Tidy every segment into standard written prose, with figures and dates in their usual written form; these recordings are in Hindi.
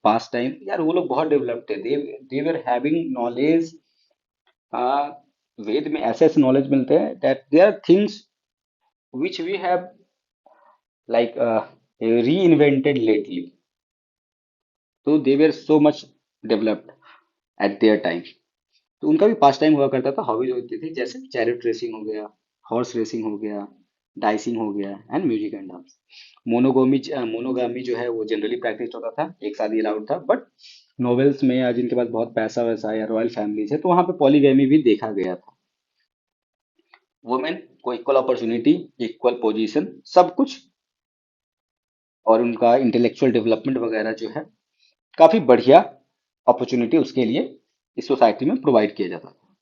पास टाइम, यार वो लोग बहुत डेवलप्ड थे। दे वर हैविंग नॉलेज। वेद में ऐसे ऐसे नॉलेज मिलते हैं that there are things which we have like reinvented lately. तो they were so much developed at their time. तो उनका भी पास टाइम हुआ करता था, हॉबीज होती थी, जैसे चैरिट रेसिंग हो गया, हॉर्स रेसिंग हो गया, डाइसिंग हो गया, एंड म्यूजिक एंड डांस। मोनोगामी जो है वो जनरली प्रैक्टिस होता था, एक शादी अलाउड था। बट नॉवेल्स में या जिनके पास बहुत पैसा वैसा या रॉयल फैमिलीज है, तो वहां पे पॉलीगैमी भी देखा गया था। वुमेन को इक्वल अपॉर्चुनिटी, इक्वल पोजीशन, सब कुछ। और उनका इंटेलेक्चुअल डेवलपमेंट वगैरह जो है, काफी बढ़िया अपॉर्चुनिटी उसके लिए इस सोसाइटी में प्रोवाइड किया जाता था।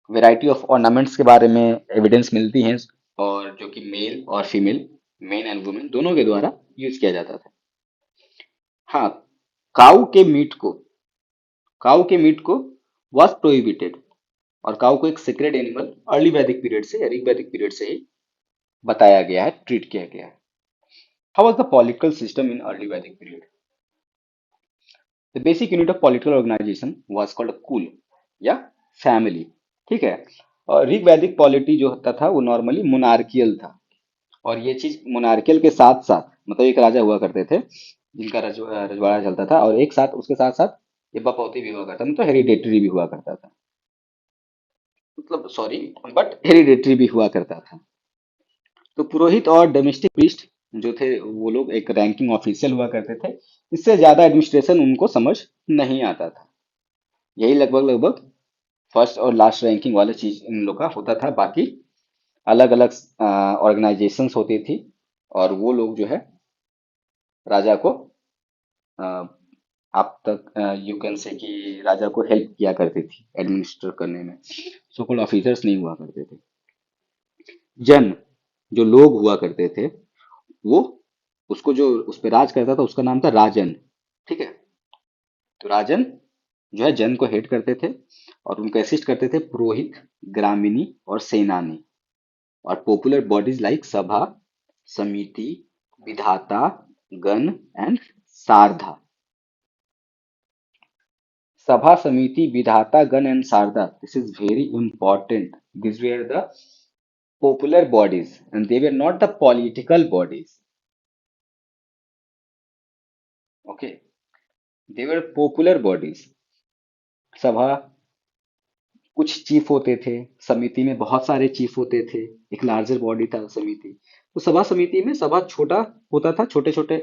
वैरायटी ऑफ ऑर्नामेंट्स के बारे में एविडेंस मिलती हैं, और जो कि मेल और फीमेल, मेन एंड वुमेन दोनों के द्वारा यूज किया जाता था। हाँ, काऊ के मीट को काऊ के मीट को वॉज प्रोहिबिटेड। और काऊ को एक सेक्रेड एनिमल अर्ली वैदिक पीरियड से, ऋग वैदिक पीरियड से ही बताया गया है, ट्रीट किया गया है। How was the political system in early वैदिक period? The basic unit of political organisation was called kul या फैमिली। ठीक है। और ऋग वैदिक पॉलिटी जो होता था वो नॉर्मली मोनार्कियल था। और ये चीज मोनार्कियल के साथ साथ, मतलब एक राजा हुआ करते थे जिनका रजवाड़ा चलता था, और एक साथ उसके साथ साथ ये बपौती भी हुआ करता, मतलब हेरिडेटरी भी हुआ करता था। मतलब सॉरी, बट हेरिडेटरी भी हुआ करता था। तो पुरोहित और डोमेस्टिक प्रीस्ट जो थे वो लोग एक रैंकिंग ऑफिशियल हुआ करते थे। इससे ज्यादा एडमिनिस्ट्रेशन उनको समझ नहीं आता था। यही लगभग लगभग फर्स्ट और लास्ट रैंकिंग वाला चीज इन लोग का होता था। बाकी अलग अलग ऑर्गेनाइजेशंस होती थी, और वो लोग जो है राजा को, अ, आप तक यू कैन से कि राजा को हेल्प किया करती थी एडमिनिस्टर करने में। सो कॉल्ड ऑफिसर्स नहीं हुआ करते थे। जन, जो लोग हुआ करते थे, वो उसको जो उस पर राज करता था उसका नाम था राजन। ठीक है। तो राजन जो है जन को हेड करते थे, और उनको असिस्ट करते थे पुरोहित, ग्रामीणी और सेनानी। और पॉपुलर बॉडीज लाइक सभा, समिति, विधाता, गण एंड सारधा। सभा, Samiti, Vidhata, Gana and Sarada, this is very important. These were the popular bodies and they were not the political bodies. Okay, they were popular bodies. सभा, कुछ चीफ होते थे। समिति में बहुत सारे चीफ होते थे। एक लार्जर बॉडी था समिति। तो सभा समिति में सभा छोटा होता था, छोटे छोटे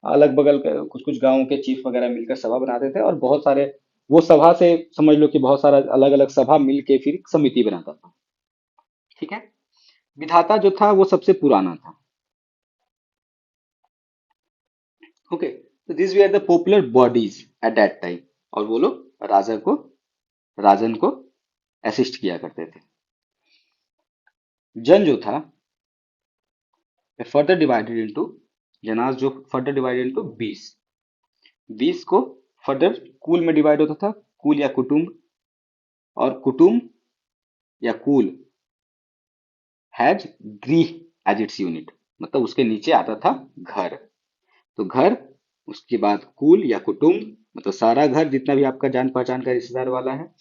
अलग बगल के कुछ कुछ गांवों के चीफ वगैरह मिलकर सभा बनाते थे, और बहुत सारे, वो सभा से समझ लो कि बहुत सारा अलग अलग सभा मिलके फिर एक समिति बनाता था। ठीक है। विधाता जो था वो सबसे पुराना था। ओके। तो this we are the popular bodies at that time. और वो लोग राजन को असिस्ट किया करते थे। जन जो था फर्दर डिवाइडेड इनटू, जनास जो फर्दर डिवाइडेड इनटू 20। 20 को फर्दर कुल में डिवाइड होता था, कुल या कुटुंब। और कुटुंब या कुल हैज गृह एज इट्स यूनिट, मतलब उसके नीचे आता था घर। तो घर, उसके बाद कुल या कुटुंब, मतलब सारा घर जितना भी आपका जान पहचान का रिश्तेदार वाला है,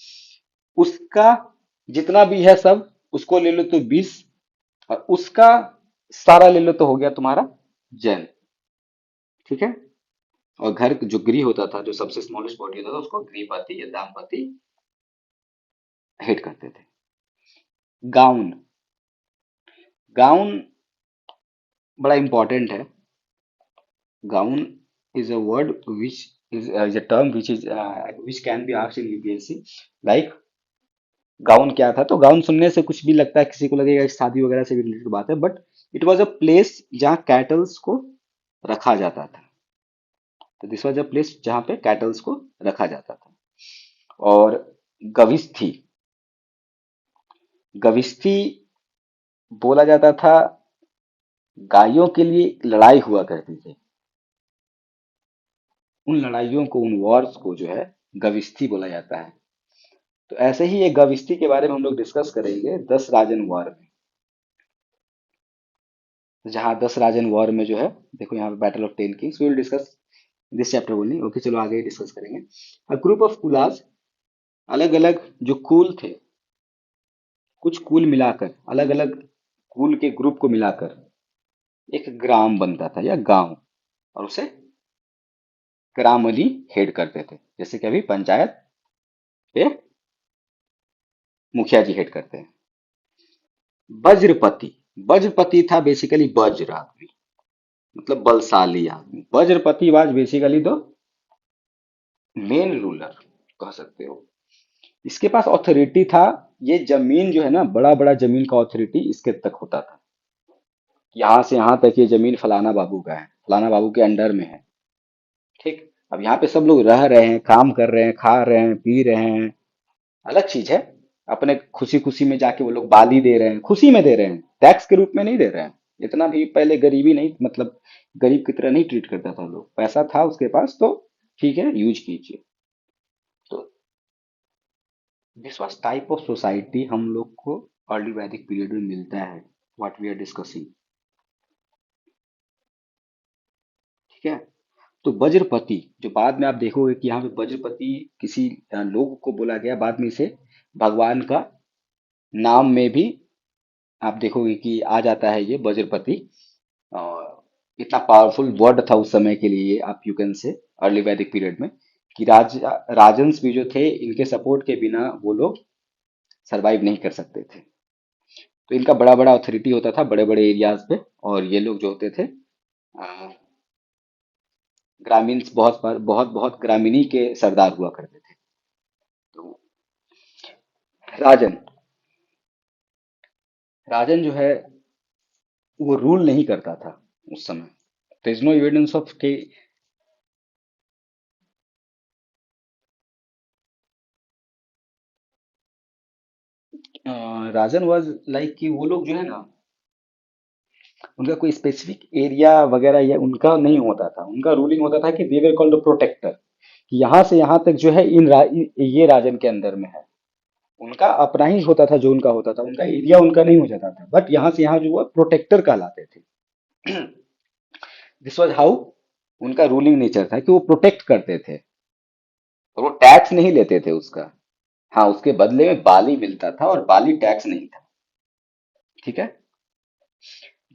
उसका जितना भी है सब, उसको ले लो तो 20। और उसका सारा ले लो तो हो गया तुम्हारा जन। ठीक है। और घर जो गृह होता था, जो सबसे स्मॉलेस्ट बॉडी होता था, उसको गृहपति या दाम्पति हेड करते थे। गाउन, गाउन बड़ा इंपॉर्टेंट है। Gown is a word which is a term which can be asked in UPSC, like gown क्या था। तो गाउन सुनने से कुछ भी लगता है, किसी को लगेगा कि शादी वगैरह से भी रिलेटेड बात है, but it was a place जहाँ कैटल्स को रखा जाता था। तो दिस वाज अ प्लेस जहाँ पे कैटल्स को रखा जाता था। और गविस्थी, गविस्थी बोला जाता था, गायों के लिए लड़ाई हुआ करती थी। उन लड़ाइयों को, उन वॉर्स को जो है गविस्थी बोला जाता है। तो ऐसे ही एक गविस्थी के बारे में हम लोग डिस्कस करेंगे 10 राजन वॉर में। जहाँ 10 राजन वॉर में जो है, देखो यहाँ पे battle of 10 kings, we will discuss this chapter only, okay, चलो आगे डिस्कस करेंगे। अ ग्रुप ऑफ कुलास, अलग अलग जो कुल थे, कुछ कुल मिलाकर, अलग अलग कुल के ग्रुप को मिलाकर एक ग्राम बनता था या गांव, और उसे ग्रामली हेड करते थे। जैसे कि अभी पंचायत पे मुखिया जी हेड करते हैं। वज्रपति, वज्रपति था बेसिकली वज्र आदमी, मतलब बलशाली आदमी। Vajrapati was basically the main ruler, कह सकते हो। इसके पास ऑथोरिटी था, ये जमीन जो है ना, बड़ा बड़ा जमीन का ऑथोरिटी इसके तक होता था। यहाँ से यहाँ तक ये जमीन फलाना बाबू का है, फलाना बाबू के अंडर में है। ठीक, अब यहाँ पे सब लोग रह रहे हैं, काम कर रहे हैं, खा रहे हैं, पी रहे हैं, अलग चीज है। अपने खुशी खुशी में जाके वो लोग बाली दे रहे हैं, खुशी में दे रहे हैं, टैक्स के रूप में नहीं दे रहे हैं। इतना भी पहले गरीबी नहीं, मतलब गरीब की तरह नहीं ट्रीट करता था लोग, पैसा था उसके पास तो ठीक है, यूज कीजिए। तो this was type of society हम लोग को अर्ली वैदिक पीरियड में मिलता है, व्हाट वी आर डिस्कसिंग। ठीक है। तो वज्रपति, जो बाद में आप देखोगे कि यहाँ पे वज्रपति किसी लोग को बोला गया, बाद में इसे भगवान का नाम में भी आप देखोगे कि आ जाता है ये वज्रपति। और इतना पावरफुल वर्ड था उस समय के लिए, आप यू कैन से अर्ली वैदिक पीरियड में, कि राजन्स भी जो थे, इनके सपोर्ट के बिना वो लोग सरवाइव नहीं कर सकते थे। तो इनका बड़ा बड़ा अथॉरिटी होता था बड़े बड़े एरियाज पे। और ये लोग जो होते थे ग्रामीण, बहुत बहुत बहुत ग्रामीणी के सरदार हुआ करते थे। तो राजन, राजन जो है वो रूल नहीं करता था उस समय। There is no evidence of के राजन वाज लाइक कि वो लोग जो है ना, उनका कोई स्पेसिफिक एरिया वगैरह या उनका नहीं होता था। उनका रूलिंग होता था कि दे वर कॉल्ड प्रोटेक्टर, कि यहाँ से यहाँ तक जो है ये राजन के अंदर में है। उनका अपना ही होता था, जो उनका होता था, उनका एरिया उनका नहीं हो जाता था, बट यहाँ से यहाँ जो हुआ प्रोटेक्टर कहलाते थे। दिस वाज हाउ उनका रूलिंग नेचर था, कि वो प्रोटेक्ट करते थे, और वो टैक्स नहीं लेते थे उसका। हाँ, उसके बदले में बाली मिलता था, और बाली टैक्स नहीं था। ठीक है।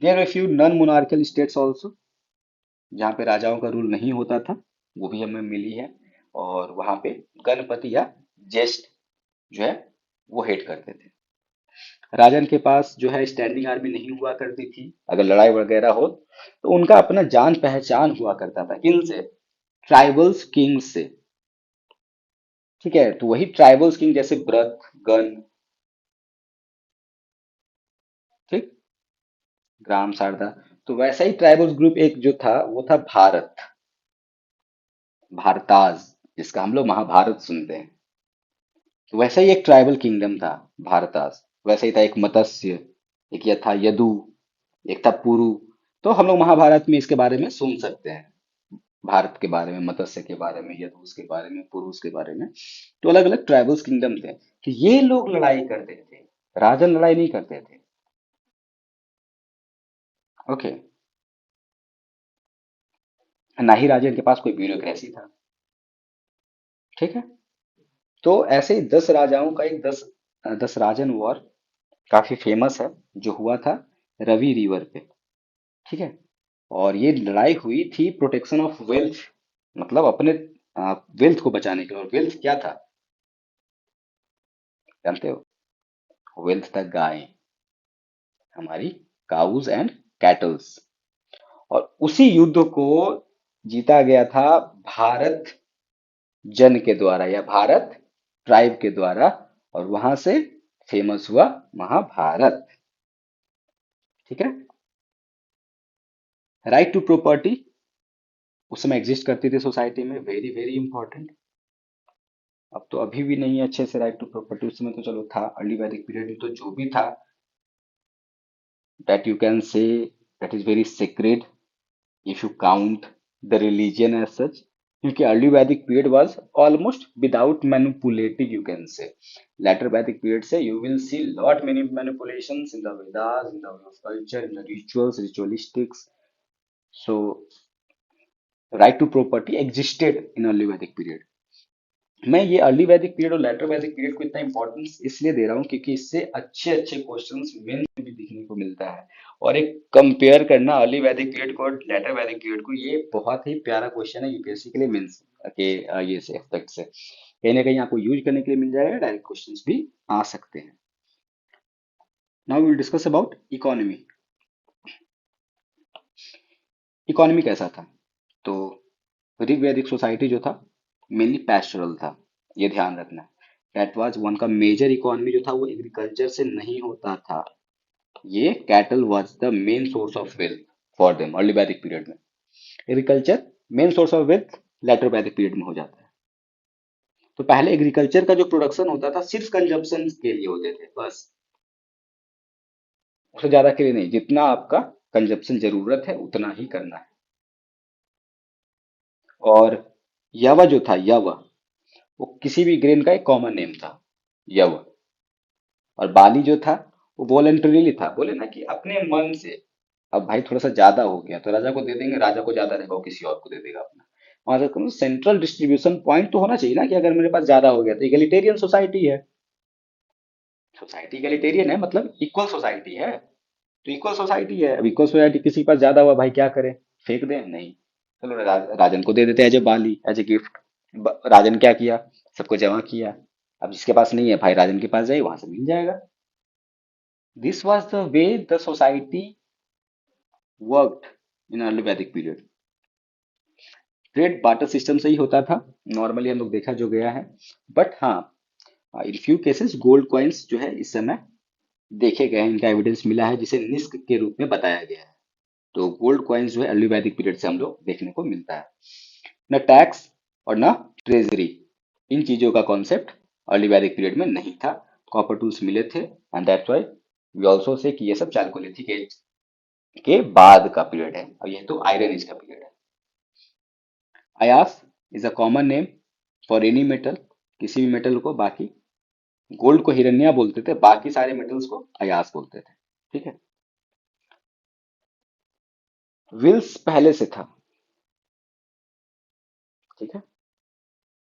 There were few non monarchical states also, जहाँ पे राजाओं का रूल नहीं होता था, वो भी हमें मिली है। और वहां पे गणपति या ज्येष्ठ जो है वो हेड करते थे। राजन के पास जो है स्टैंडिंग आर्मी नहीं हुआ करती थी। अगर लड़ाई वगैरह हो तो उनका अपना जान पहचान हुआ करता था, किनसे? ट्राइबल्स किंग से। ठीक है, तो वही ट्राइबल्स किंग जैसे ब्रत, गण, ठीक, ग्राम, शारदा। तो वैसा ही ट्राइबल्स ग्रुप एक जो था वो था भारत, भारताज, जिसका हम लोग महाभारत सुनते हैं। तो वैसा ही एक ट्राइबल किंगडम था भारतास। वैसे ही था एक मत्स्य, एक यह था यदु, एक था पुरु। तो हम लोग महाभारत में इसके बारे में सुन सकते हैं, भारत के बारे में, मत्स्य के बारे में, यदुस के बारे में, पुरुष के बारे में। तो अलग अलग ट्राइबल्स किंगडम थे, कि ये लोग लड़ाई करते थे, राजन लड़ाई नहीं करते थे। ओके। ना ही राजन के पास कोई ब्यूरोक्रेसी था। ठीक है। तो ऐसे ही 10 राजाओं का एक 10 राजन वॉर काफी फेमस है, जो हुआ था रवि रिवर पे। ठीक है। और ये लड़ाई हुई थी प्रोटेक्शन ऑफ वेल्थ, मतलब अपने वेल्थ को बचाने के लिए। और वेल्थ क्या था, जानते हो? वेल्थ था गाय, हमारी काउज एंड कैटल्स। और उसी युद्ध को जीता गया था भारत जन के द्वारा, या भारत ट्राइब के द्वारा। और वहां से फेमस हुआ महाभारत। ठीक है। राइट टू प्रॉपर्टी उस समय एग्जिस्ट करती थी सोसाइटी में, वेरी वेरी इंपॉर्टेंट। अब तो अभी भी नहीं है अच्छे से राइट टू प्रॉपर्टी, उस समय तो चलो था, अर्ली वैदिक पीरियड में तो जो भी था, that you can say that is very sacred if you count the religion as such, क्योंकि अर्ली वैदिक period was almost without manipulative, you can say. Later वैदिक पीरियड से you will see lot many manipulations in the Vedas, in the culture, in the rituals, ritualistics. So right to property existed in early वैदिक पीरियड। मैं ये अर्ली वैदिक पीरियड और लेटर वैदिक पीरियड को इतना इंपॉर्टेंस इसलिए दे रहा हूँ क्योंकि इससे अच्छे अच्छे क्वेश्चंस मेंस में भी दिखने को मिलता है। और एक कंपेयर करना अर्ली वैदिक पीरियड को और लेटर वैदिक पीरियड को, ये बहुत ही प्यारा क्वेश्चन है यूपीएससी के लिए, मेंस के ये से एस्पेक्ट से कहीं ना कहीं आपको यूज करने के लिए मिल जाएगा, डायरेक्ट क्वेश्चंस भी आ सकते हैं। Now will discuss about economy. Economy कैसा था? तो ऋग्वैदिक सोसाइटी जो था मेनली पैस्टोरल था, ये ध्यान रखना है। दैट वाज वन का मेजर इकोनॉमी जो था वो एग्रीकल्चर से नहीं होता था। ये cattle was the main source of wealth for them early वैदिक पीरियड में। Agriculture main source of wealth later वैदिक पीरियड में हो जाता है। तो पहले एग्रीकल्चर का जो प्रोडक्शन होता था सिर्फ कंजप्शन के लिए होते थे बस, उससे ज्यादा के लिए नहीं। जितना आपका कंजप्शन जरूरत है उतना ही करना है। और यवा जो था, यवा वो किसी भी ग्रेन का एक कॉमन नेम था, यव। और बाली जो था वो वॉलेंटरीली था, बोले ना कि अपने मन से। अब भाई थोड़ा सा ज्यादा हो गया तो राजा को दे देंगे, राजा को ज्यादा रहेगा वो किसी और को दे देगा अपना। वहां तक सेंट्रल डिस्ट्रीब्यूशन पॉइंट तो होना चाहिए ना, कि अगर मेरे पास ज्यादा हो गया तो इगलिटेरियन सोसाइटी है। सोसाइटी इगलिटेरियन है मतलब इक्वल सोसाइटी है। तो इक्वल सोसाइटी है, अब इक्वल सोसाइटी किसी के पास ज्यादा हुआ भाई क्या करें? फेंक दें? नहीं। चलो राजन को दे देते as a bali, as a gift. Rajan क्या किया? सबको जमा किया। अब जिसके पास नहीं है भाई राजन के पास जाए, वहां से मिल जाएगा। This was the way the society worked in early वैदिक पीरियड। ट्रेड बाटर सिस्टम से ही होता था नॉर्मली, हम लोग देखा जो गया है। बट हाँ, in few cases gold coins जो है इस समय देखे गए हैं, इनका एविडेंस मिला है जिसे निस्क के रूप में बताया गया है। तो गोल्ड कॉइन्स जो है अर्ली वैदिक पीरियड से हम लोग देखने को मिलता है। न टैक्स और न ट्रेजरी, इन चीजों का कॉन्सेप्ट अर्ली वैदिक पीरियड में नहीं था। कॉपर टूल्स मिले थे and that's why we also say कि ये सब चालकोलिथिक एज के बाद का पीरियड है, और यह तो आयरन एज का पीरियड है। Ayaz is a common name for any metal, किसी भी मेटल को। बाकी गोल्ड को हिरण्या बोलते थे, बाकी सारे मेटल्स को अयास बोलते थे। ठीक है। विल्स पहले से था। ठीक है।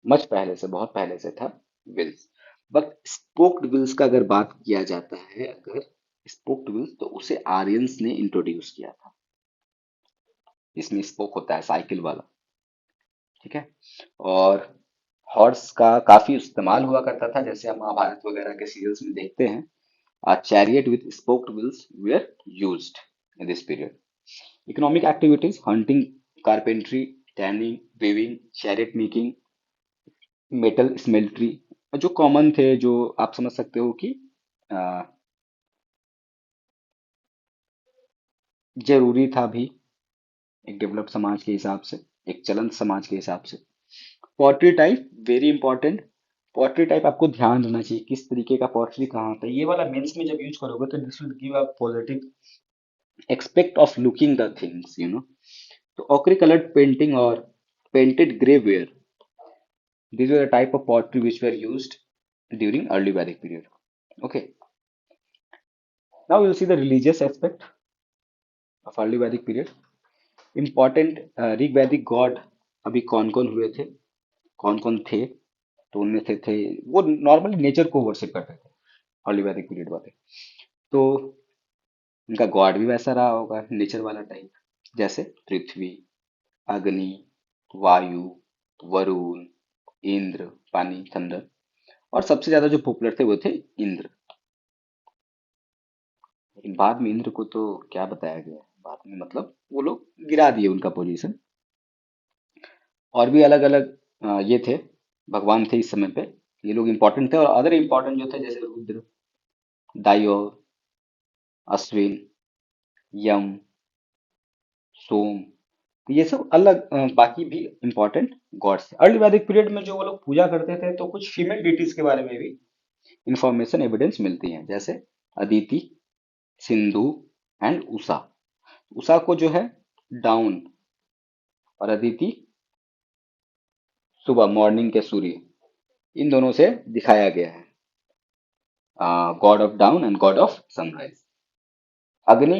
मच पहले से, बहुत पहले से था विल्स। बट स्पोक्ड विल्स का अगर बात किया जाता है, अगर स्पोक्ड विल्स, तो उसे आर्यंस ने इंट्रोड्यूस किया था। इसमें स्पोक होता है साइकिल वाला। ठीक है। और हॉर्स का काफी इस्तेमाल हुआ करता था, जैसे हम महाभारत वगैरह के सीरियल्स में देखते हैं। A chariot with spoked wheels were used in this period. Economic activities: hunting, carpentry, tanning, weaving, chariot making, metal smeltery, जो कॉमन थे, जो आप समझ सकते हो कि अ, जरूरी था भी एक डेवलप समाज के हिसाब से, एक चलंत समाज के हिसाब से। Pottery type very important. Pottery type आपको ध्यान रखना चाहिए, किस तरीके का पॉटरी कहाँ होता है। ये वाला मेंस में जब यूज करोगे तो this will give a positive expect of looking the things, you know. तो ochre colored painting or painted grey ware, these were the type of pottery which were used during early Vedic period. Okay, now we'll see the religious aspect of early Vedic period. Important Rig वैदिक गॉड अभी कौन कौन हुए थे, कौन कौन थे? तो उनमें से थे, वो नॉर्मली नेचर को वर्शिप करते थे अर्ली वैदिक पीरियड वाले। तो उनका गॉड भी वैसा रहा होगा, नेचर वाला टाइप, जैसे पृथ्वी, अग्नि, वायु, वरुण, इंद्र, पानी, थंडर। और सबसे ज्यादा जो पॉपुलर थे वो थे इंद्र। लेकिन बाद में इंद्र को तो क्या बताया गया है, बाद में मतलब वो लोग गिरा दिए उनका पोजीशन। और भी अलग अलग ये थे, भगवान थे इस समय पे। ये लोग इंपॉर्टेंट थे, और अदर इंपॉर्टेंट जो थे जैसे रुद्र, दायो, अश्विन, यम, सोम, तो ये सब अलग बाकी भी इंपॉर्टेंट गॉड्स थे अर्ली वैदिक पीरियड में। जो वो लोग पूजा करते थे तो कुछ फीमेल डिटीज के बारे में भी इंफॉर्मेशन एविडेंस मिलती है, जैसे अदिति, सिंधु एंड उषा। उषा को जो है डाउन, और अदिति सुबह, मॉर्निंग के सूर्य, इन दोनों से दिखाया गया है, God of down and God of sunrise. अग्नि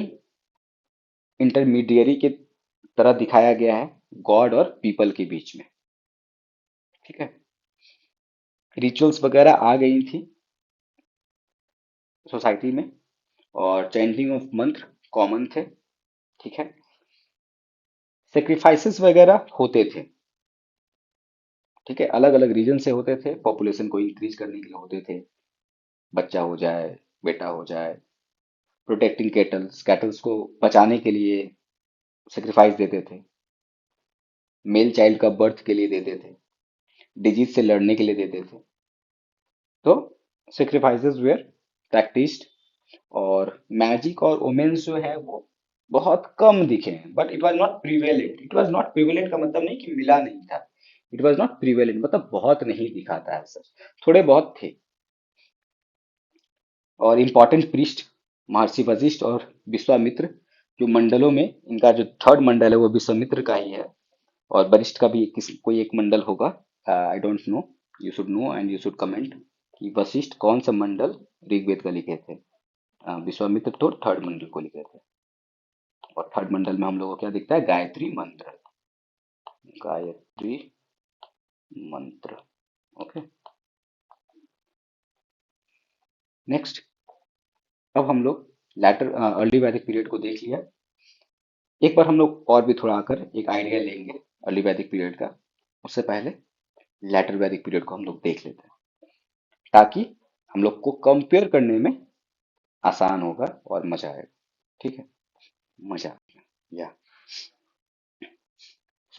इंटरमीडियरी के तरह दिखाया गया है, गॉड और पीपल के बीच में। ठीक है। रिचुअल्स वगैरह आ गई थी सोसाइटी में, और चैंटिंग ऑफ मंत्र कॉमन थे। ठीक है। सेक्रीफाइसेस वगैरह होते थे। ठीक है, अलग अलग रीजन से होते थे, पॉपुलेशन को इंक्रीज करने के लिए होते थे। बच्चा हो जाए, बेटा हो जाए, प्रोटेक्टिंग कैटल्स, कैटल्स को बचाने के लिए सेक्रीफाइस देते थे। मेल चाइल्ड का बर्थ के लिए देते थे, डिजीज से लड़ने के लिए देते थे। तो सेक्रीफाइसेस वेयर प्रैक्टिस्ड। और मैजिक और ओमेन्स जो है वो बहुत कम दिखे हैं, but it was not prevalent. It was not prevalent का मतलब नहीं कि मिला नहीं था, इट वाज नॉट प्रिवेलेंट मतलब बहुत नहीं दिखाता है सर, थोड़े बहुत थे। और इम्पोर्टेंट प्रीस्ट महर्षि वशिष्ठ और विश्वामित्र, जो मंडलों में इनका जो थर्ड मंडल है वो विश्वामित्र का ही है। और वरिष्ठ का भी किसी कोई एक मंडल होगा, I don't know, you should know and you should comment कि वशिष्ठ कौन सा मंडल ऋग्वेद का लिखे थे। विश्वामित्र तो थर्ड मंडल को लिखे थे। और थर्ड मंडल में हम लोगों को क्या दिखता है, गायत्री मंत्र। गायत्री मंत्र। ओके। नेक्स्ट, अब हम लोग लैटर अर्ली वैदिक पीरियड को देख लिया। एक बार हम लोग और भी थोड़ा आकर एक आइडिया लेंगे अर्ली वैदिक पीरियड का। उससे पहले लेटर वैदिक पीरियड को हम लोग देख लेते हैं, ताकि हम लोग को कंपेयर करने में आसान होगा और मजा आएगा। ठीक है, मजा या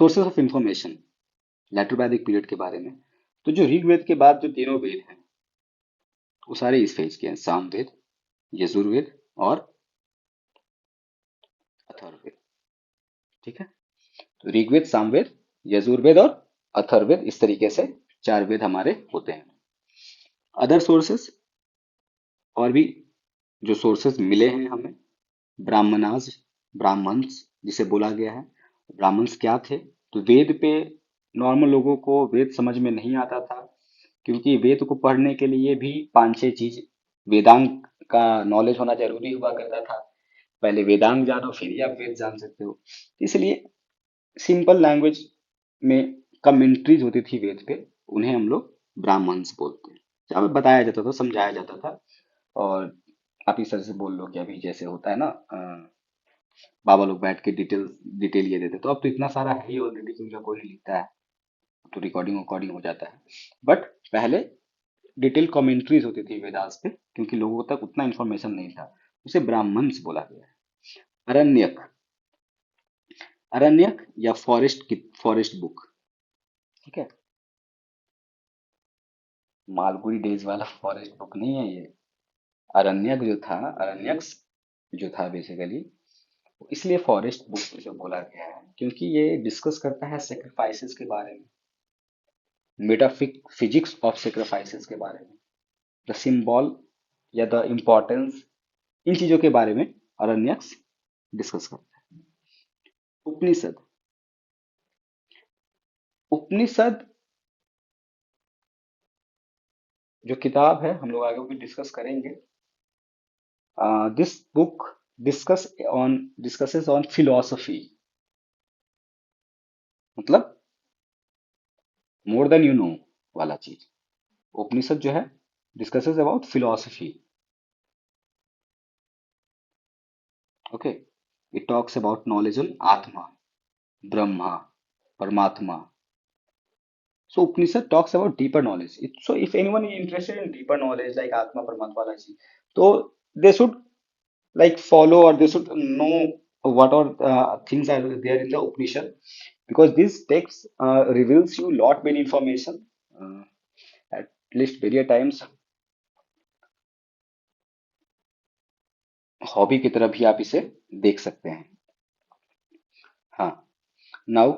सोर्सेस ऑफ इंफॉर्मेशन लेटर वैदिक पीरियड के बारे में। तो जो ऋग्वेद के बाद जो तीनों वेद हैं वो सारे इस फेज के हैं, सामवेद, यजुर्वेद और अथर्ववेद। ठीक है। तो ऋग्वेद, सामवेद, यजुर्वेद और अथर्ववेद, इस तरीके से चार वेद हमारे होते हैं। अदर सोर्सेस और भी जो सोर्सेस मिले हैं हमें, ब्राह्मणास, ब्राह्मण्स जिसे बोला गया है। ब्राह्मण्स क्या थे, तो वेद पे नॉर्मल लोगों को वेद समझ में नहीं आता था, क्योंकि वेद को पढ़ने के लिए भी पांच छह चीज वेदांग का नॉलेज होना जरूरी हुआ करता था। पहले वेदांग जानो फिर ही आप वेद जान सकते हो। इसलिए सिंपल लैंग्वेज में कमेंट्रीज होती थी वेद पे, उन्हें हम लोग ब्राह्मण्स बोलते हैं, जहाँ पे बताया जाता था, समझाया जाता था। और आप इस तरह से बोल लो कि अभी जैसे होता है ना, बाबा लोग बैठ के डिटेल ये देते, तो अब तो इतना सारा है ही ऑलरेडी, क्योंकि कोई नहीं लिखता है, तो रिकॉर्डिंग रिकॉर्डिंग हो जाता है। बट पहले डिटेल कमेंट्रीज होती थी वेदास पे, क्योंकि लोगों तक उतना इंफॉर्मेशन नहीं था। उसे ब्राह्मण्स बोला गया है। अरण्यक, अरण्यक या फॉरेस्ट की फॉरेस्ट बुक। ठीक है, मालगुडी डेज वाला फॉरेस्ट बुक नहीं है ये। अरण्यक जो था, अरण्यक जो था बेसिकली, इसलिए फॉरेस्ट बुक जो बोला गया है क्योंकि ये डिस्कस करता है सेक्रीफाइसेस के बारे में, मेटाफिक फिजिक्स ऑफ सेक्रीफाइसेस के बारे में, द सिंबल या द इम्पोर्टेंस, इन चीजों के बारे में अरण्यक डिस्कस करता है। उपनिषद, उपनिषद जो किताब है हम लोग आगे भी डिस्कस करेंगे। This book discusses on philosophy, मतलब मोर देन यू नो वाला चीज। उपनिषद जो है discusses about philosophy. Okay, it talks about knowledge on आत्मा, ब्रह्मा, परमात्मा। So Upanishad talks about deeper knowledge. So if anyone is interested in deeper knowledge like Atma Paramatma wala cheez, so they should like follow or they should know what are things are there in the Upanishad, because this text reveals you lot many information. Uh, at least various times hobby की तरह भी आप इसे देख सकते हैं। हाँ, नाउ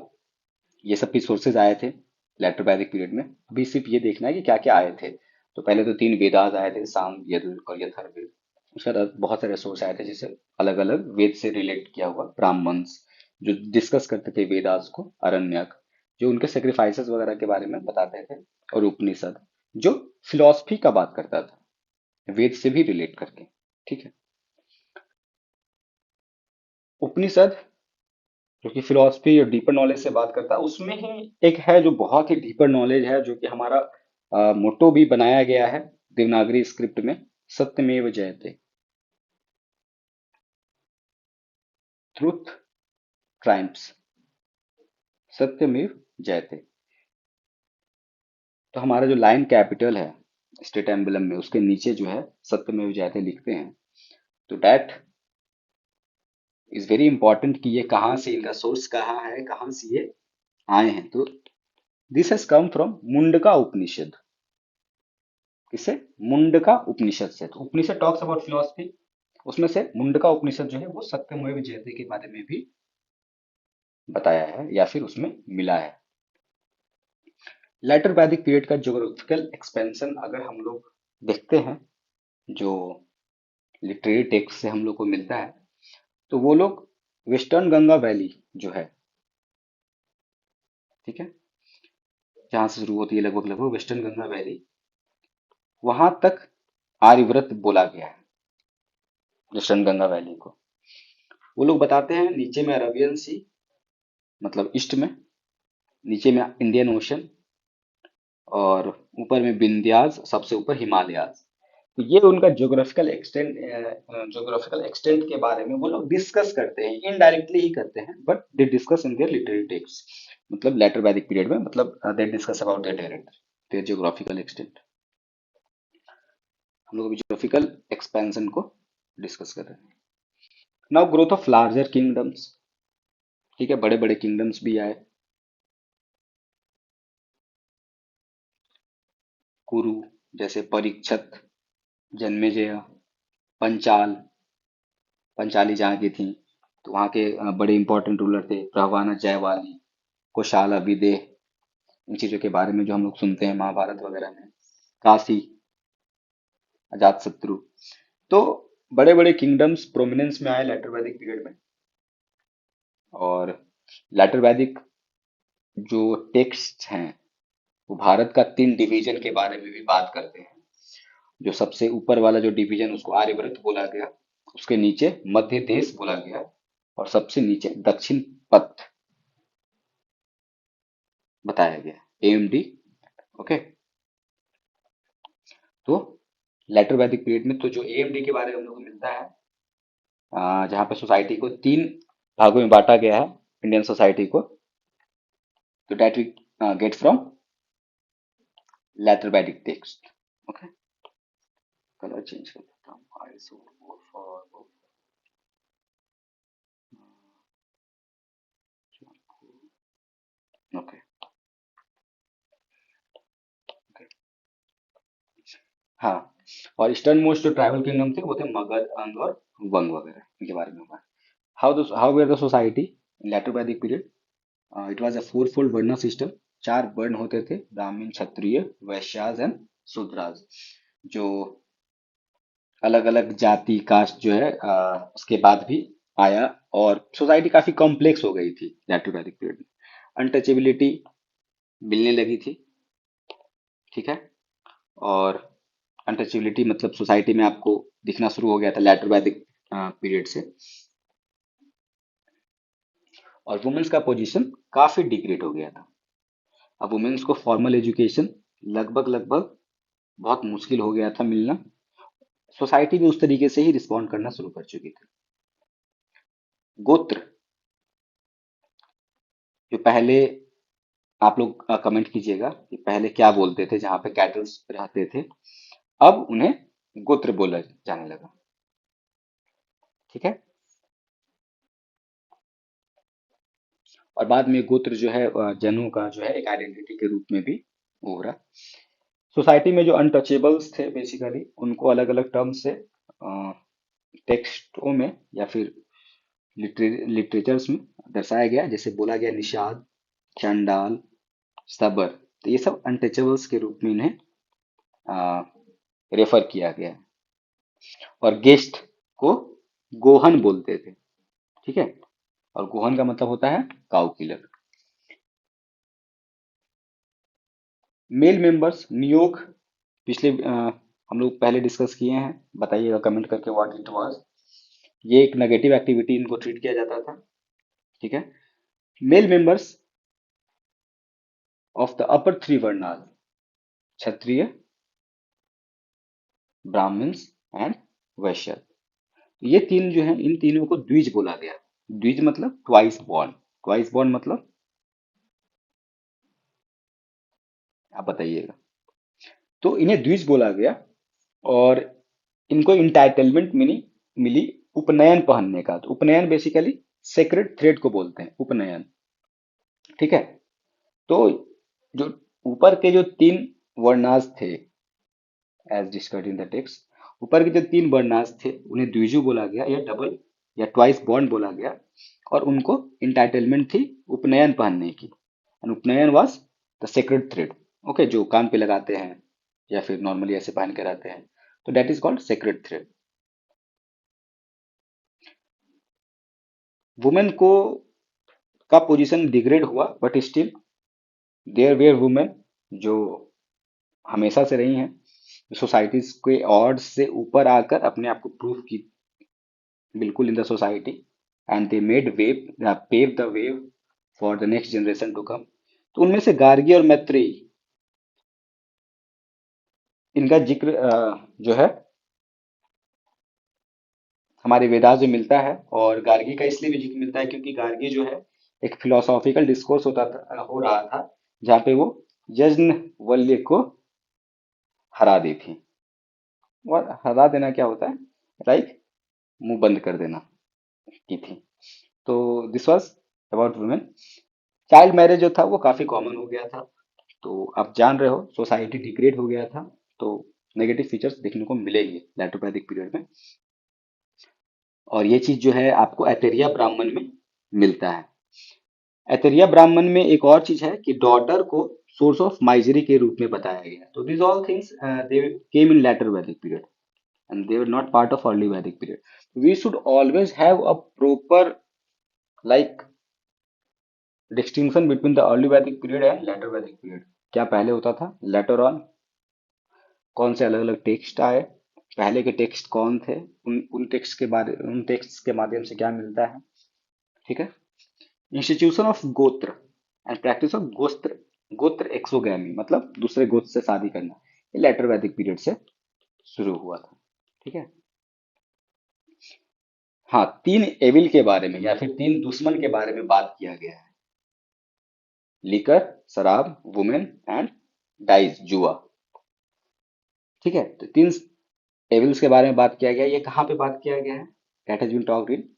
ये सब रिसोर्सेज आए थे लेटर वैदिक पीरियड में। अभी सिर्फ ये देखना है कि क्या क्या आए थे। तो पहले तो तीन वेदास आए थे, साम, यजुर और अथर्ववेद। उसके बाद बहुत सारे सोर्स आए थे जिसे अलग अलग वेद से रिलेट किया हुआ, ब्राह्मण्स जो डिस्कस करते थे वेदास को, अरण्यक जो उनके सेक्रीफाइसेस वगैरह के बारे में बताते थे, और उपनिषद जो फिलॉसफी का बात करता था वेद से भी रिलेट करके। ठीक है। उपनिषद क्योंकि फिलोसफी और डीपर नॉलेज से बात करता है, उसमें ही एक है जो बहुत ही डीपर नॉलेज है, जो कि हमारा मोटो भी बनाया गया है देवनागरी स्क्रिप्ट में, सत्यमेव जयते। ट्रुथ ट्राइम्प्स, सत्यमेव जयते। तो हमारा जो लाइन कैपिटल है स्टेट एम्बलम में, उसके नीचे जो है सत्यमेव जयते लिखते हैं। तो दैट इज वेरी इंपॉर्टेंट कि ये कहाँ से, इनका सोर्स कहाँ है, कहाँ से ये आए हैं। तो this has come from Mundaka Upanishad. किससे? मुंडका उपनिषद से। तो उपनिषद टॉक्स अबाउट फिलोसफी, उसमें से मुंडका उपनिषद जो है वो सत्यमेव जयते के बारे में भी बताया है, या फिर उसमें मिला है। लेटर वैदिक पीरियड का ज्योग्राफिकल एक्सपेंशन अगर हम लोग देखते हैं, जो लिटरेरी टेक्स्ट से हम लोग को मिलता है, तो वो लोग वेस्टर्न गंगा वैली जो है, ठीक है, जहां से शुरू होती है लगभग लगभग वेस्टर्न गंगा वैली, वहां तक आर्यव्रत बोला गया है। वेस्टर्न गंगा वैली को वो लोग बताते हैं नीचे में अरबियन सी, मतलब ईस्ट में, नीचे में इंडियन ओशन, और ऊपर में विंध्यास, सबसे ऊपर हिमालयास। तो ये उनका ज्योग्राफिकल एक्सटेंट के बारे में वो लोग डिस्कस करते हैं, इनडायरेक्टली ही करते हैं, but they discuss in their literary text. मतलब लेटर वैदिक पीरियड में, मतलब they discuss about their territory, their geographical extent. हम लोग ज्योग्राफिकल एक्सपेंशन को डिस्कस कर रहे हैं। Now growth of larger kingdoms, ठीक है, बड़े बड़े किंगडम्स भी आए। कुरु, जैसे परीक्षत, जन्मेजय, पंचाल, पंचाली जहाँ की थी, तो वहाँ के बड़े इंपॉर्टेंट रूलर थे, प्रहवाना जयवाली, कोशाला विदेह, इन चीजों के बारे में जो हम लोग सुनते हैं महाभारत वगैरह में। काशी, अजात शत्रु। तो बड़े बड़े किंगडम्स प्रोमिनेंस में आए लेटर वैदिक पीरियड में। और लेटर वैदिक जो टेक्स्ट हैं, वो भारत का 3 डिवीजन के बारे में भी बात करते हैं। जो सबसे ऊपर वाला जो डिवीजन, उसको आर्यव्रत बोला गया, उसके नीचे मध्य देश बोला गया, और सबसे नीचे दक्षिण पथ बताया गया, एएमडी। ओके। तो लेटर वैदिक पीरियड में तो जो एएमडी के बारे में हम लोग को मिलता है, जहाँ पे सोसाइटी को 3 भागों में बांटा गया है, इंडियन सोसाइटी को। तो that we get from later Vedic text. Okay. Colour change कर देता हूँ, ओके। हाँ, और ईस्टर्न मोस्ट जो ट्राइबल किंगडम थे वो थे मगध, अंग और वंग वगैरह, इनके बारे में हुआ। How were the society in later वैदिक period? It was a fourfold varna system. 4 वर्ण होते थे, ब्राह्मण, क्षत्रिय, वैश्यास एंड शूद्रास। जो अलग अलग जाति कास्ट जो है उसके बाद भी आया, और सोसाइटी काफी कॉम्प्लेक्स हो गई थी लेटर वैदिक पीरियड में। अनटचेबिलिटी मिलने लगी थी, ठीक है। और अनटचेबिलिटी मतलब सोसाइटी में आपको दिखना शुरू हो गया था लेटर वैदिक पीरियड से। और वुमेन्स का पोजीशन काफी डिग्रेड हो गया था। अब वुमेन्स को फॉर्मल एजुकेशन लगभग लगभग बहुत मुश्किल हो गया था मिलना। सोसाइटी भी उस तरीके से ही रिस्पॉन्ड करना शुरू कर चुकी थी। गोत्र, जो पहले, आप लोग कमेंट कीजिएगा कि पहले क्या बोलते थे जहां पे कैटल्स रहते थे, अब उन्हें गोत्र बोला जाने लगा, ठीक है। और बाद में गोत्र जो है जनों का जो है एक आइडेंटिटी के रूप में भी उभरा। सोसाइटी में जो अनटचेबल्स थे बेसिकली, उनको अलग अलग टर्म से टेक्स्टों में या फिर लिटरेचर्स में दर्शाया गया। जैसे बोला गया निषाद, चंडाल, सबर, तो ये सब अनटचेबल्स के रूप में इन्हें रेफर किया गया। और गेस्ट को गोहन बोलते थे, ठीक है। और गोहन का मतलब होता है काउ किलर। मेल मेंबर्स नियोग, पिछले हम लोग पहले डिस्कस किए हैं, बताइएगा कमेंट करके व्हाट इट वाज। ये एक नेगेटिव एक्टिविटी इनको ट्रीट किया जाता था, ठीक है। Male members of the upper three varnas, Kshatriya, Brahmans and Vaishya. ये तीन जो है, इन तीनों को द्विज बोला गया। द्विज मतलब ट्वाइस बॉर्न। ट्वाइस बॉर्न मतलब, आप बताइएगा। तो इन्हें द्विज बोला गया, और इनको इंटाइटलमेंट मिली मिली उपनयन पहनने का। तो उपनयन बेसिकली सेक्रेड थ्रेड को बोलते हैं, उपनयन। ठीक है। तो जो ऊपर के जो तीन वर्णास थे, as discussed in the text, ऊपर के जो तीन वर्णास थे उन्हें द्विजु बोला गया, या डबल या ट्वाइस बॉन्ड बोला गया। और उनको इंटाइटलमेंट थी उपनयन पहनने की। एंड उपनयन was the sacred thread. Okay, जो कान पे लगाते हैं या फिर नॉर्मली ऐसे पहन के रहते हैं, तो that is called sacred thread. Women को का पोजीशन डिग्रेड हुआ, but still there were women जो हमेशा से रही हैं, सोसाइटीज के ऑर्ड्स से ऊपर आकर अपने आप को प्रूव की, बिल्कुल in the society. And they made wave pave the wave for the next generation to come. तो उनमें से गार्गी और मैत्रेयी, इनका जिक्र जो है हमारे वेदास में मिलता है। और गार्गी का इसलिए भी जिक्र मिलता है क्योंकि गार्गी जो है एक फिलोसॉफिकल डिस्कोर्स हो रहा था, जहाँ पे वो यज्ञवल्क्य को हरा दी थी। और हरा देना क्या होता है, लाइक मुंह बंद कर देना, की थी। तो this was about women. Child marriage जो था वो काफी कॉमन हो गया था। तो आप जान रहे हो सोसाइटी डिग्रेड हो गया था, तो नेगेटिव फीचर्स देखने को मिलेंगे लैटोपैथिक पीरियड में। और ये चीज जो है आपको एथेरिया ब्राह्मण में मिलता है। एथेरिया ब्राह्मण में एक और चीज है कि डॉटर को सोर्स ऑफ माइजरी के रूप में बताया गया। तो this all things they came in later Vedic period, and they were not part of early Vedic period. We should always have a proper, like, distinction between the early Vedic period and later Vedic period. क्या पहले होता था, लेटर ऑन कौन से अलग अलग टेक्स्ट आए, पहले के टेक्स्ट कौन थे, उन टेक्स्ट के बारे, उन टेक्स्ट के माध्यम से क्या मिलता है। ठीक है। इंस्टीट्यूशन ऑफ गोत्र एंड प्रैक्टिस ऑफ गोत्र, गोत्र एक्सोगैमी मतलब दूसरे गोत्र से शादी करना, ये लेटर वैदिक पीरियड से शुरू हुआ था। ठीक है। हाँ, तीन एविल के बारे में या फिर तीन दुश्मन के बारे में बात किया गया है। लिकर, शराब, वुमेन एंड डाइस, जुआ। ठीक है। तो तीन एविल्स के बारे में बात किया गया है। ये कहाँ पे बात किया गया है, that has been talked in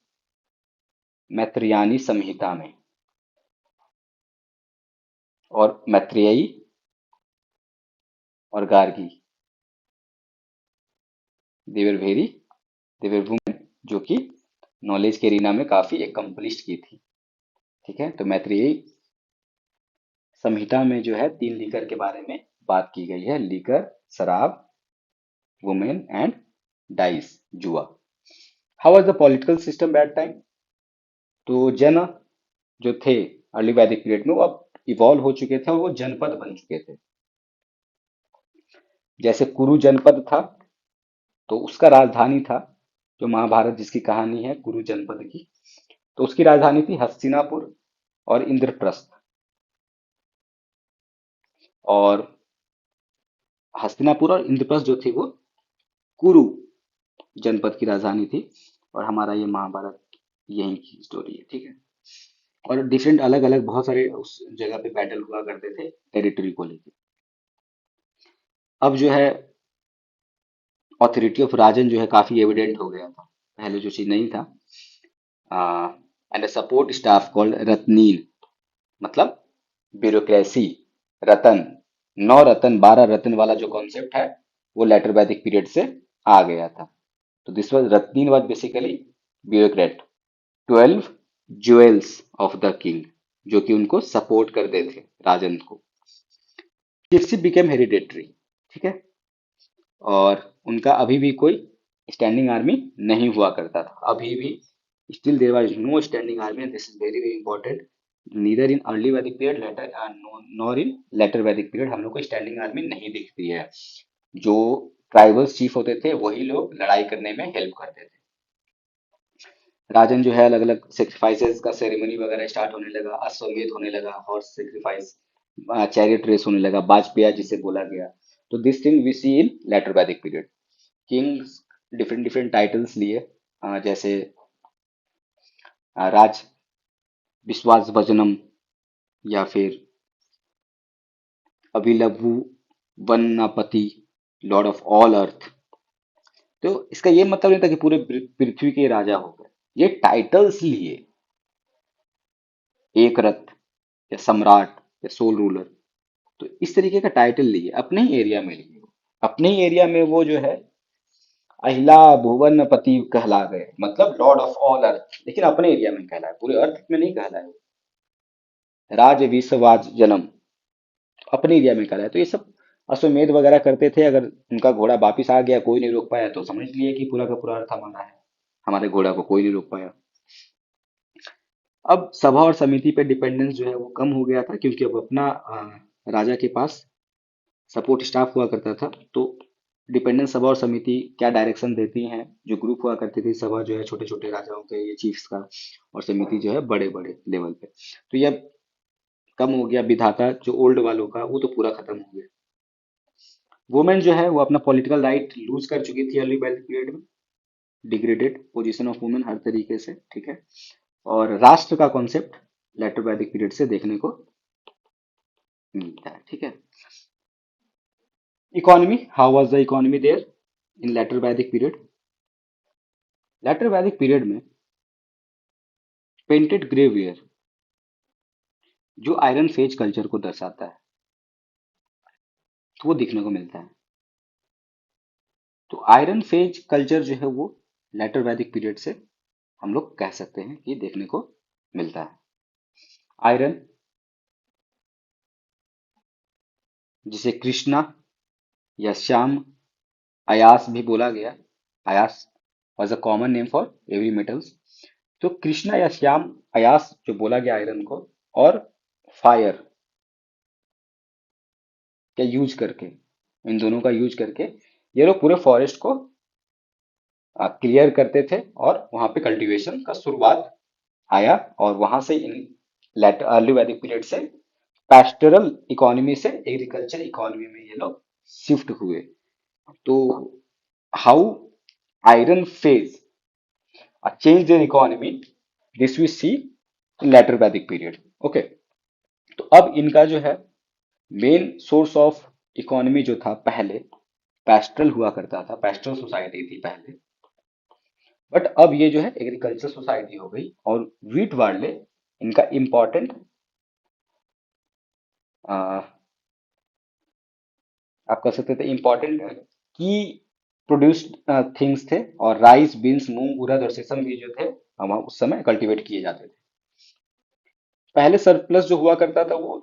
Maitrayani Samhita में। और मैत्रेयी और Gargi, they were very, they were women जो कि नॉलेज के रीना में काफी एकम्पलिश्ड की थी। ठीक है। तो मैत्रेयी संहिता में जो है तीन लीकर के बारे में बात की गई है, लीकर, शराब, वुमेन एंड डाइस, जुआ। How was the political system that time. तो जन जो थे अर्ली वैदिक पीरियड में, वो अब इवॉल्व हो चुके थे और वो जनपद बन चुके थे। जैसे कुरु जनपद था, तो उसका राजधानी था, जो महाभारत जिसकी कहानी है कुरु जनपद की, तो उसकी राजधानी थी हस्तिनापुर और इंद्रप्रस्थ। और हस्तिनापुर और इंद्रप्रस्थ जो थी वो कुरु जनपद की राजधानी थी। और हमारा ये महाभारत यहीं की स्टोरी है। ठीक है। और डिफरेंट अलग अलग बहुत सारे उस जगह पे बैटल हुआ करते थे टेरिटरी को लेके। अब जो है ऑथोरिटी ऑफ राजन जो है काफी एविडेंट हो गया था, पहले जो चीज नहीं था। एंड सपोर्ट स्टाफ कॉल्ड रत्नीन, मतलब ब्यूरोक्रेसी, रतन, 9 रतन 12 रतन वाला जो कॉन्सेप्ट है, वो लेटर वैदिक पीरियड से आ गया था। तो this was ratnin was basically bureaucrat, 12 jewels of the king, जो कि उनको सपोर्ट करते थे राजन को। Chiefship became hereditary. ठीक है। और उनका अभी भी कोई स्टैंडिंग आर्मी नहीं हुआ करता था, अभी भी still there was no standing army. This is very very important. Neither in early वैदिक period later nor in later वैदिक पीरियड हम लोग को स्टैंडिंग आर्मी नहीं दिखती है। जो ट्राइबल चीफ होते थे वही लोग लड़ाई करने में हेल्प करते थे। राजन जो है अलग अलग सेक्रीफाइसेस का सेरेमनी वगैरह स्टार्ट होने लगा, अश्वमेध होने लगा, हॉर्स सेक्रीफाइस, चैरियट रेस होने लगा, बाजपेया जिसे बोला गया। तो this thing we see in later वैदिक period. Kings different different titles लिए, जैसे राज विश्वास भजनम, या फिर अभिलभु वन्नापति, लॉर्ड ऑफ ऑल अर्थ। तो इसका ये मतलब नहीं था कि पूरे पृथ्वी के राजा हो गए, ये टाइटल्स लिए, एक रथ या सम्राट या सोल रूलर। तो इस तरीके का टाइटल लिए, अपने ही एरिया में लिए, अपने ही एरिया में वो जो है अहिला भुवनपति कहला गए, मतलब लॉर्ड ऑफ ऑल अर्थ, लेकिन अपने एरिया में कहलाए, पूरे अर्थ में नहीं कहलाए। राज विश्ववाज जन्म, अपने एरिया में कहलाए। तो ये सब अश्वमेध वगैरह करते थे, अगर उनका घोड़ा वापिस आ गया, कोई नहीं रोक पाया, तो समझ लिए कि पूरा का पूरा अर्थ हमारा है, हमारे घोड़ा को कोई नहीं रोक पाया। अब सभा और समिति पे डिपेंडेंस जो है वो कम हो गया था, क्योंकि अब अपना राजा के पास सपोर्ट स्टाफ हुआ करता था। तो डिपेंडेंस सभा और समिति क्या डायरेक्शन देती हैं, जो ग्रुप हुआ करती थी, सभा जो है छोटे छोटे राजाओं के, ये चीफ्स का, और समिति जो है बड़े बड़े लेवल पे। तो यह कम हो गया, विधाता जो ओल्ड वालों का वो तो पूरा खत्म हो गया। वुमेन जो है वो अपना पॉलिटिकल राइट लूज कर चुकी थी अर्ली वैदिक पीरियड में, डिग्रेडेड पोजीशन ऑफ वुमेन हर तरीके से, ठीक है। और राष्ट्र का कॉन्सेप्ट लेटर वैदिक पीरियड से देखने को मिलता है, ठीक है। Economy, how was the economy there in later वैदिक पीरियड? लेटर वैदिक पीरियड में पेंटेड ग्रेवियर, जो आयरन फेज कल्चर को दर्शाता है, तो वो देखने को मिलता है। तो आयरन फेज कल्चर जो है वो लेटर वैदिक पीरियड से हम लोग कह सकते हैं कि देखने को मिलता है। आयरन, जिसे कृष्णा या श्याम अयास भी बोला गया, Ayaz was a common name for every metals. तो कृष्णा या श्याम अयास जो बोला गया आयरन को, और फायर का यूज करके, इन दोनों का यूज करके ये लोग पूरे फॉरेस्ट को क्लियर करते थे, और वहां पे कल्टीवेशन का शुरुआत आया, और वहां से इन लेटर अर्ली वैदिक पीरियड से पैस्टोरल इकोनॉमी से एग्रीकल्चर इकोनॉमी में ये लोग शिफ्ट हुए। तो how iron phase changed their economy, this we see in later Vedic period. Okay, तो अब इनका जो है मेन सोर्स ऑफ इकोनॉमी जो था, पहले पैस्ट्रल हुआ करता था, पैस्ट्रल सोसाइटी थी पहले, बट अब ये जो है एग्रीकल्चर सोसाइटी हो गई। और व्हीट वार्ले इनका इम्पोर्टेंट, आप कह सकते थे इम्पोर्टेंट की प्रोड्यूस्ड थिंग्स थे, और राइस, बीन्स, मूंग, उड़द और सेसम भी जो थे वहाँ उस समय कल्टीवेट किए जाते थे। पहले सरप्लस जो हुआ करता था वो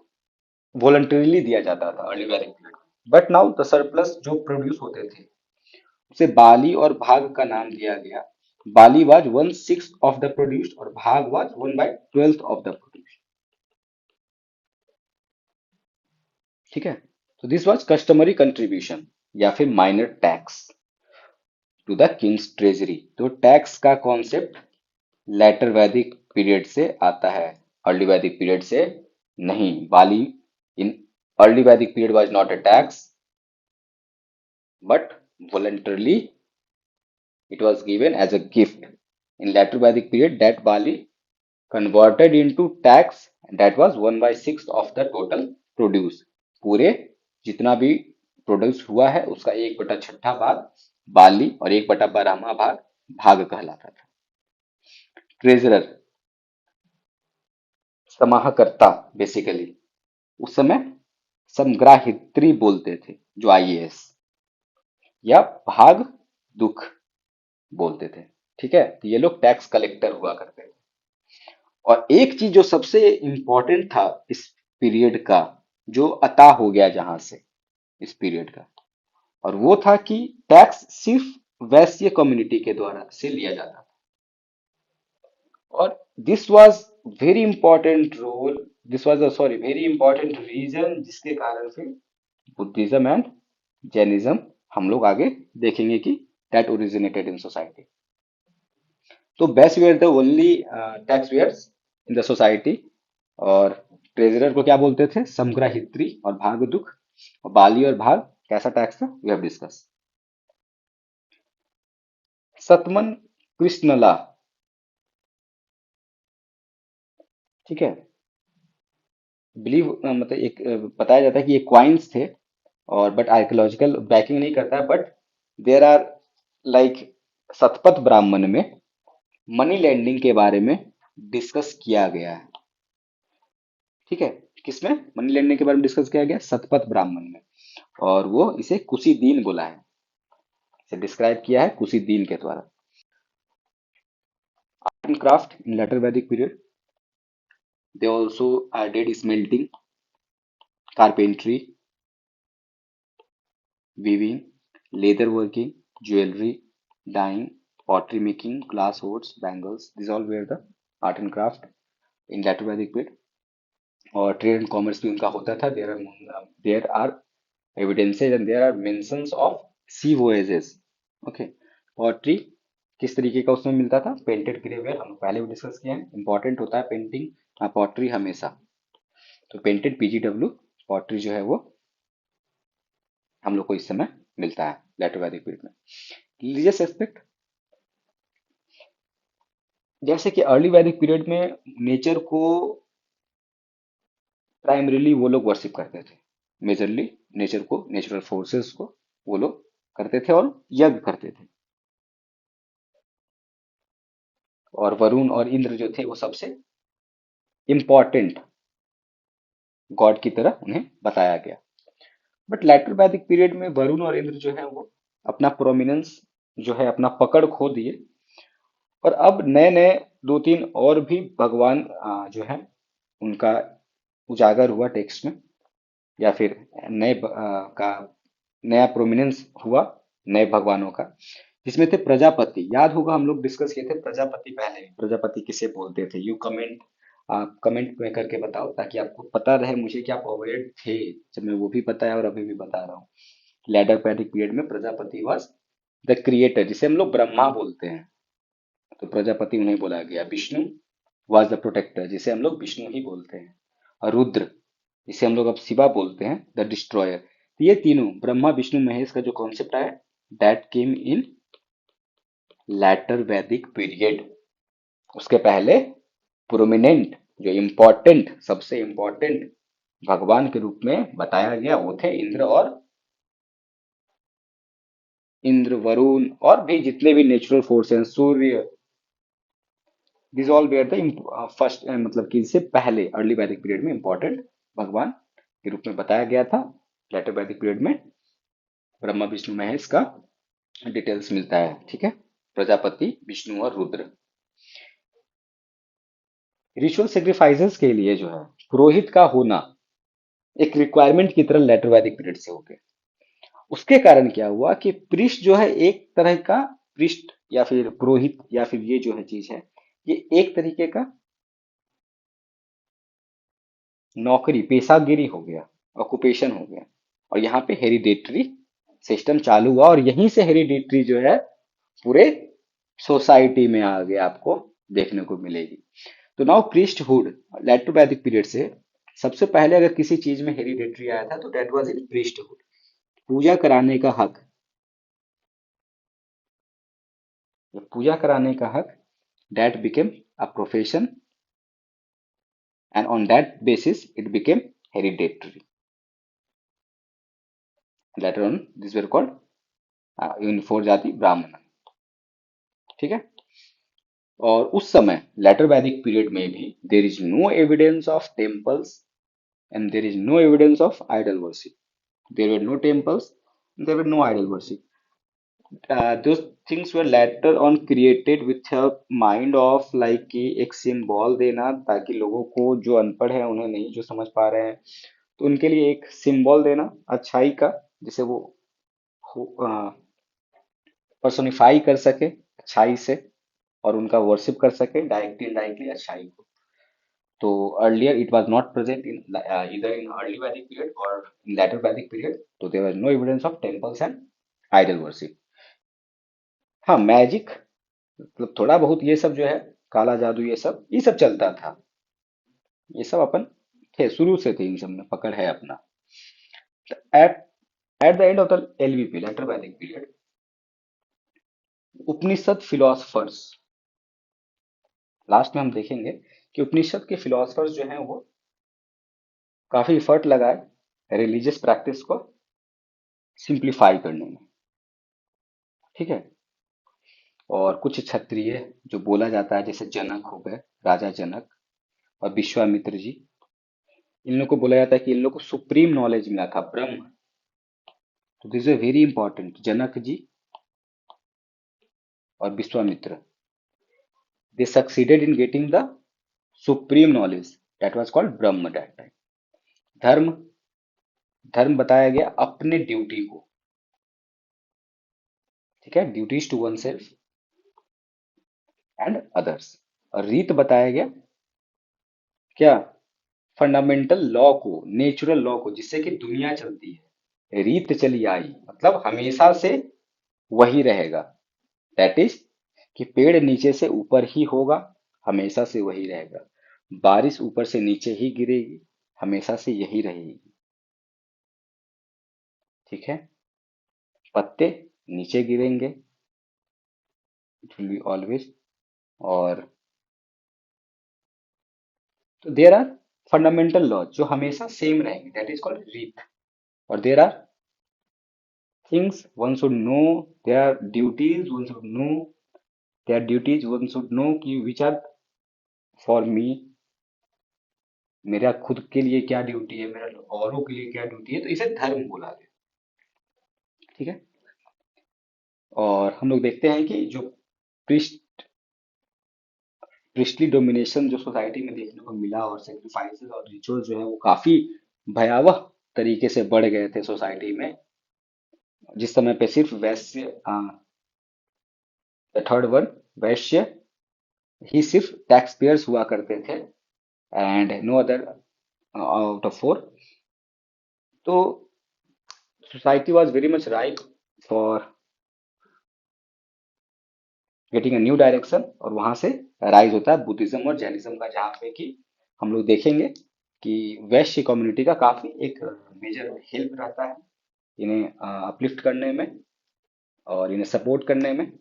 वॉलंटरीली दिया जाता था अर्ली वैदिक period, but now the surplus जो प्रोड्यूस होते थे उसे बाली और भाग का नाम दिया गया। बाली वाज 1/6 ऑफ द प्रोड्यूस्ड, और भाग वाज 1/12 ऑफ द प्रोड्यूस्ड, ठीक है। तो दिस वाज कस्टमरी कंट्रीब्यूशन या फिर minor tax to the king's treasury. तो टैक्स का कॉन्सेप्ट लेटर वैदिक पीरियड से आता है, अर्ली वैदिक पीरियड से नहीं। बाली इन अर्ली वैदिक period was not a tax, but voluntarily it was given as a gift. In later Vedic period, that Bali converted into tax, and that was 1/6 of the total produce. पूरे जितना भी प्रोड्यूस हुआ है उसका 1/6 भाग बाली, और 1/12वां भाग भाग कहलाता था। ट्रेजरर, समाहर्ता बेसिकली, उस समय समग्राहित्री बोलते थे, जो आईएएस, या भाग दुख बोलते थे, ठीक है। तो ये लोग टैक्स कलेक्टर हुआ करते थे। और एक चीज जो सबसे इंपॉर्टेंट था इस पीरियड का, जो अता हो गया जहां से, इस पीरियड का, और वो था कि टैक्स सिर्फ वैश्य कम्युनिटी के द्वारा से लिया जाता था। और this was very important role, this was sorry very important reason, जिसके कारण से बुद्धिज्म एंड जैनिज्म हम लोग आगे देखेंगे कि दैट ओरिजिनेटेड इन सोसाइटी। तो best were the only tax wares in the society. और ट्रेजरर को क्या बोलते थे? समग्राहित्री और भागदुख। और बाली और भाग कैसा टैक्स था? We have discuss. सतमन कृष्णला, ठीक है। बिलीव मतलब एक बताया जाता है कि ये क्वाइंस थे, और बट आर्कियोलॉजिकल बैकिंग नहीं करता है, but there are like Shatapatha Brahmana में मनी लैंडिंग के बारे में डिस्कस किया गया है, ठीक है। किसमें मनी लैंडिंग के बारे में डिस्कस किया गया? सतपथ ब्राह्मण में। और वो इसे कुशी दीन बोला है, इसे डिस्क्राइब किया है कुशी दीन के द्वारा। Art and craft in later वैदिक period, they also did smelting, carpentry, weaving, leather working, jewelry, dyeing, pottery making, glass horns, bangles. These all were the art and craft in later Vedic period. और ट्रेड एंड कॉमर्स भी उनका होता था। There are evidences and there are mentions of sea voyages, okay. Pottery किस तरीके का उसमें मिलता था? पेंटेड ग्रेवेयर, हम पहले भी डिस्कस किए हैं, इंपॉर्टेंट होता है पेंटिंग पॉटरी हमेशा। तो पेंटेड पीजीडब्ल्यू पॉटरी जो है वो हम लोग को इस समय मिलता है लेटर वैदिक पीरियड में। रिलीजियस एस्पेक्ट, जैसे कि अर्ली वैदिक पीरियड में नेचर को प्राइमरीली वो लोग वर्शिप करते थे, मेजरली नेचर को, नेचुरल फोर्सेस को वो लोग करते थे और यज्ञ करते थे। और वरुण और इंद्र जो थे वो सबसे इम्पोर्टेंट गॉड की तरह उन्हें बताया गया। बट लेटर वैदिक पीरियड में वरुण और इंद्र जो है वो अपना प्रोमिनेंस जो है, अपना पकड़ खो दिए। और अब नए नए दो तीन और भी भगवान जो है उनका उजागर हुआ टेक्स्ट में, या फिर का नया प्रोमिनेंस हुआ नए भगवानों का, जिसमें थे प्रजापति। याद होगा हम लोग डिस्कस किए थे प्रजापति पहले, प्रजापति किसे बोलते थे। यू कमेंट, आप कमेंट में करके बताओ ताकि आपको पता रहे मुझे कि आप अवेयर थे जब मैं वो भी बताया और अभी भी बता रहा हूँ। लेडर वैदिक पीरियड में प्रजापति वॉज द क्रिएटर, जिसे हम लोग ब्रह्मा बोलते हैं, तो प्रजापति उन्हें बोला गया। विष्णु वॉज द प्रोटेक्टर, जिसे हम लोग विष्णु ही बोलते हैं। और रुद्र, जिसे हम लोग अब शिवा बोलते हैं, द डिस्ट्रॉयर। तो ये तीनों ब्रह्मा विष्णु महेश का जो कॉन्सेप्ट है, that came in later Vedic period. उसके पहले प्रोमिनेंट, जो इम्पोर्टेंट, सबसे इम्पोर्टेंट भगवान के रूप में बताया गया वो थे इंद्र, और इंद्र वरुण और भी जितने भी नेचुरल फोर्स हैं, सूर्य, this all were the first, मतलब कि इससे पहले अर्ली वैदिक पीरियड में इंपॉर्टेंट भगवान के रूप में बताया गया था। लेटर वैदिक पीरियड में ब्रह्मा विष्णु महेश का डिटेल्स मिलता है, ठीक है। प्रजापति, विष्णु और रुद्र। रिचुअल सेक्रीफाइसेस के लिए जो है पुरोहित का होना एक रिक्वायरमेंट की तरह लेटर वैदिक पीरियड से हो गया। उसके कारण क्या हुआ कि प्रिस्ट जो है एक तरह का, प्रिस्ट या फिर पुरोहित या फिर ये जो है चीज है, ये एक तरीके का नौकरी, पेशागिरी हो गया, ऑक्यूपेशन हो गया। और यहाँ पे हेरिडेटरी सिस्टम चालू हुआ, और यहीं से हेरिडेटरी जो है पूरे सोसाइटी में आगे आपको देखने को मिलेगी। तो नाउ प्रीस्टहुड, लेटर वैदिक पीरियड से सबसे पहले अगर किसी चीज में हेरिडेटरी आया था तो दैट वाज इन प्रीस्टहुड, पूजा कराने का हक। ये पूजा कराने का हक, that became a profession, and on that basis it became hereditary. Later on this were called in four जाति ब्राह्मण, ठीक है। और उस समय लेटर वैदिक पीरियड में भी there is no evidence of temples and there is no evidence of idol worship. There were no temples, there were no idol worship. Those things were later on created with a mind of like कि एक सिंबल देना, ताकि लोगों को जो अनपढ़ है, उन्हें नहीं जो समझ पा रहे हैं, तो उनके लिए एक सिंबल देना अच्छाई का, जिसे वो पर्सोनिफाई कर सके अच्छाई से, और उनका वर्शिप कर सके डायरेक्टली इनडायरेक्टली अच्छाई को। तो earlier it was not present in either in early Vedic period or in later Vedic period, so there was no evidence of temples and idol worship। हाँ, मैजिक, मतलब थोड़ा बहुत ये सब जो है, काला जादू ये सब चलता था। ये सब अपन थे, शुरू से थे, इन सब में पकड़ है अपना। At at the end of the LVP, later वैदिक पीरियड, उपनिषद फिलोसफर्स, लास्ट में हम देखेंगे कि उपनिषद के फिलोसफर्स जो हैं वो काफी इफर्ट लगाए रिलीजियस प्रैक्टिस को सिंप्लीफाई करने में। ठीक है। और कुछ क्षत्रिय जो बोला जाता है, जैसे जनक हो गए, राजा जनक और विश्वामित्र जी, इन लोगों को बोला जाता है कि इन लोगों को सुप्रीम नॉलेज मिला था, ब्रह्म। तो this is very important, Janak ji और Vishwamitra, they succeeded in getting the supreme knowledge that was called Brahma that time. Dharma, dharma बताया गया अपने ड्यूटी को। ठीक है, duties to one self and others. और रीत बताया गया क्या, फंडामेंटल लॉ को, नेचुरल लॉ को, जिससे कि दुनिया चलती है। रीत चली आई मतलब हमेशा से वही रहेगा। दैट इज कि पेड़ नीचे से ऊपर ही होगा, हमेशा से वही रहेगा। बारिश ऊपर से नीचे ही गिरेगी, हमेशा से यही रहेगी। ठीक है। पत्ते नीचे गिरेंगे, इट विल बी ऑलवेज। और तो देर आर फंडामेंटल लॉ जो हमेशा सेम रहेंगे, दैट इज कॉल्ड रीत। और there are things one should know, there are duties one should know, there are duties one should know कि विच आर फॉर मी, मेरा खुद के लिए क्या ड्यूटी है, मेरा औरों के लिए क्या ड्यूटी है, तो इसे धर्म बोला गया। ठीक है। और हम लोग देखते हैं कि जो प्रिस्ट प्रिस्टली डोमिनेशन जो सोसाइटी में देखने को मिला, और सेक्रीफाइसेस और रिचुअल जो है वो काफी भयावह तरीके से बढ़ गए थे सोसाइटी में। जिस समय पे सिर्फ वैश्य, द थर्ड वन, वैश्य ही सिर्फ टैक्स पेयर्स हुआ करते थे, and no other out of four. तो society was very much right for getting a new direction. और वहां से राइज होता है बुद्धिज्म और जैनिज्म का, जहाँ पे कि हम लोग देखेंगे कि वैश्य कम्युनिटी का काफी एक मेजर हेल्प रहता है इन्हें अपलिफ्ट करने में, और इन्हें सपोर्ट करने में,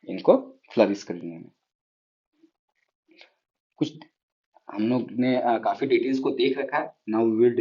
इनको फ्लरिश करने में। कुछ हम लोग ने काफी डिटेल्स को देख रखा है। Now we will